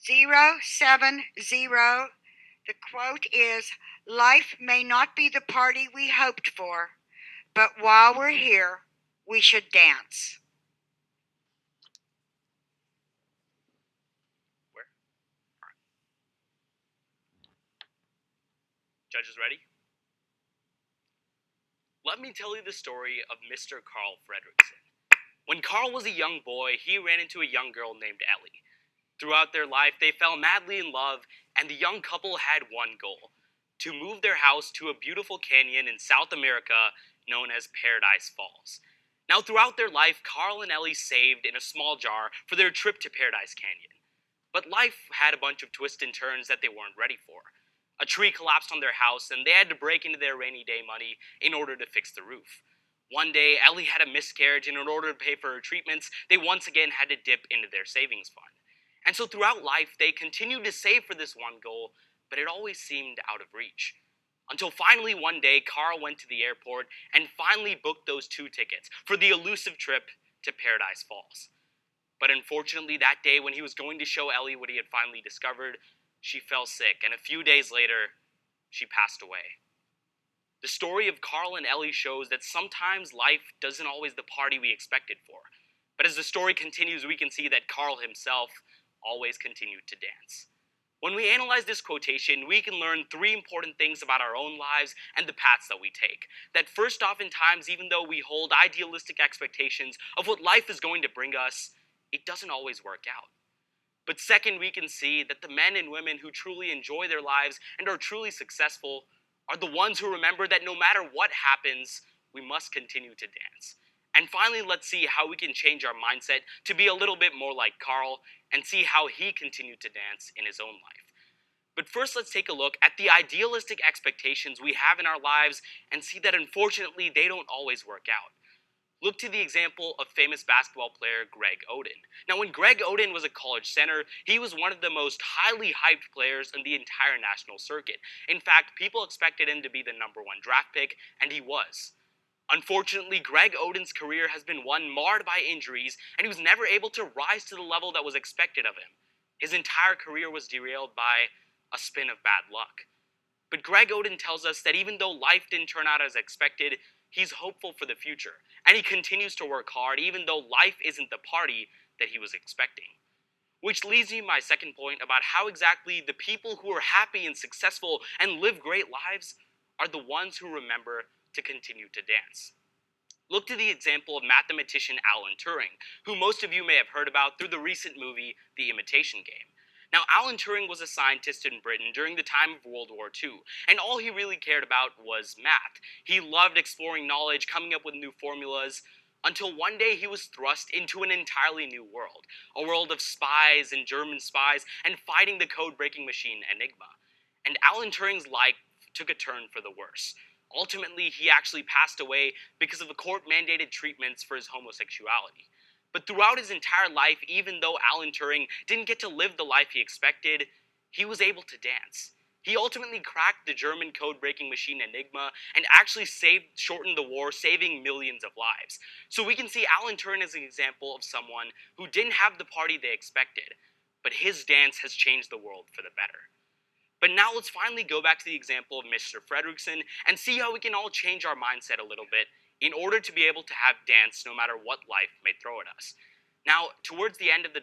070. The quote is, "Life may not be the party we hoped for, but while we're here, we should dance." Where? All right. Judges ready? Let me tell you the story of Mr. Carl Fredrickson. When Carl was a young boy, he ran into a young girl named Ellie. Throughout their life, they fell madly in love, and the young couple had one goal: to move their house to a beautiful canyon in South America known as Paradise Falls. Now, throughout their life, Carl and Ellie saved in a small jar for their trip to Paradise Canyon. But life had a bunch of twists and turns that they weren't ready for. A tree collapsed on their house, and they had to break into their rainy day money in order to fix the roof. One day, Ellie had a miscarriage, and in order to pay for her treatments, they once again had to dip into their savings fund. And so throughout life, they continued to save for this one goal, but it always seemed out of reach. Until finally one day, Carl went to the airport and finally booked those 2 tickets for the elusive trip to Paradise Falls. But unfortunately, that day when he was going to show Ellie what he had finally discovered, she fell sick, and a few days later, she passed away. The story of Carl and Ellie shows that sometimes life doesn't always the party we expect it for. But as the story continues, we can see that Carl himself always continued to dance. When we analyze this quotation, we can learn 3 important things about our own lives and the paths that we take. That first, oftentimes, even though we hold idealistic expectations of what life is going to bring us, it doesn't always work out. But second, we can see that the men and women who truly enjoy their lives and are truly successful are the ones who remember that no matter what happens, we must continue to dance. And finally, let's see how we can change our mindset to be a little bit more like Carl and see how he continued to dance in his own life. But first, let's take a look at the idealistic expectations we have in our lives and see that unfortunately they don't always work out. Look to the example of famous basketball player Greg Oden. Now, when Greg Oden was a college center, he was one of the most highly hyped players in the entire national circuit. In fact, people expected him to be the #1 draft pick, and he was. Unfortunately, Greg Oden's career has been one marred by injuries, and he was never able to rise to the level that was expected of him. His entire career was derailed by a spin of bad luck. But Greg Oden tells us that even though life didn't turn out as expected, he's hopeful for the future, and he continues to work hard even though life isn't the party that he was expecting. Which leads me to my second point about how exactly the people who are happy and successful and live great lives are the ones who remember to continue to dance. Look to the example of mathematician Alan Turing, who most of you may have heard about through the recent movie The Imitation Game. Now, Alan Turing was a scientist in Britain during the time of World War II, and all he really cared about was math. He loved exploring knowledge, coming up with new formulas, until one day he was thrust into an entirely new world, a world of spies and German spies, and fighting the code-breaking machine Enigma. And Alan Turing's life took a turn for the worse. Ultimately, he actually passed away because of the court-mandated treatments for his homosexuality. But throughout his entire life, even though Alan Turing didn't get to live the life he expected, he was able to dance. He ultimately cracked the German code-breaking machine Enigma and actually shortened the war, saving millions of lives. So we can see Alan Turing as an example of someone who didn't have the party they expected, but his dance has changed the world for the better. But now let's finally go back to the example of Mr. Fredrickson and see how we can all change our mindset a little bit in order to be able to have dance no matter what life may throw at us. Now, towards the end of the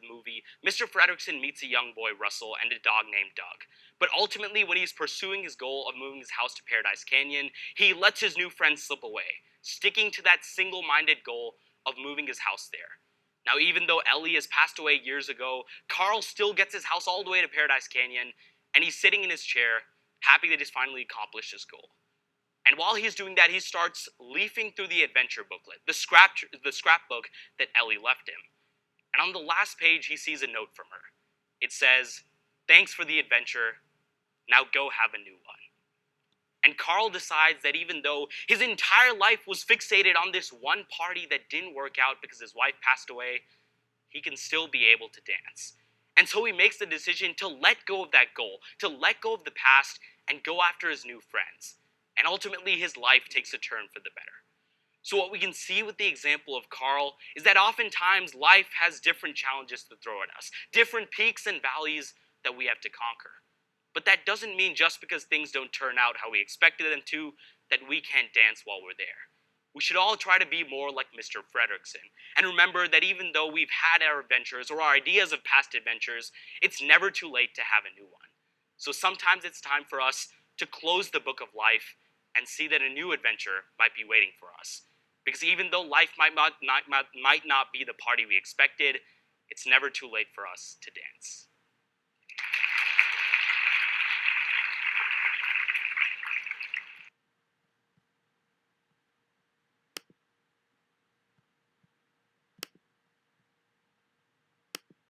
movie, Mr. Fredrickson meets a young boy, Russell, and a dog named Doug. But ultimately, when he's pursuing his goal of moving his house to Paradise Canyon, he lets his new friend slip away, sticking to that single-minded goal of moving his house there. Now, even though Ellie has passed away years ago, Carl still gets his house all the way to Paradise Canyon, and he's sitting in his chair, happy that he's finally accomplished his goal. And while he's doing that, he starts leafing through the adventure booklet, the scrapbook that Ellie left him. And on the last page, he sees a note from her. It says, "Thanks for the adventure. Now go have a new one." And Carl decides that even though his entire life was fixated on this one party that didn't work out because his wife passed away, he can still be able to dance. And so he makes the decision to let go of that goal, to let go of the past, and go after his new friends. And ultimately, his life takes a turn for the better. So, what we can see with the example of Carl is that oftentimes life has different challenges to throw at us, different peaks and valleys that we have to conquer. But that doesn't mean just because things don't turn out how we expected them to, that we can't dance while we're there. We should all try to be more like Mr. Fredrickson, and remember that even though we've had our adventures or our ideas of past adventures, it's never too late to have a new one. So sometimes it's time for us to close the book of life and see that a new adventure might be waiting for us. Because even though life might not be the party we expected, it's never too late for us to dance.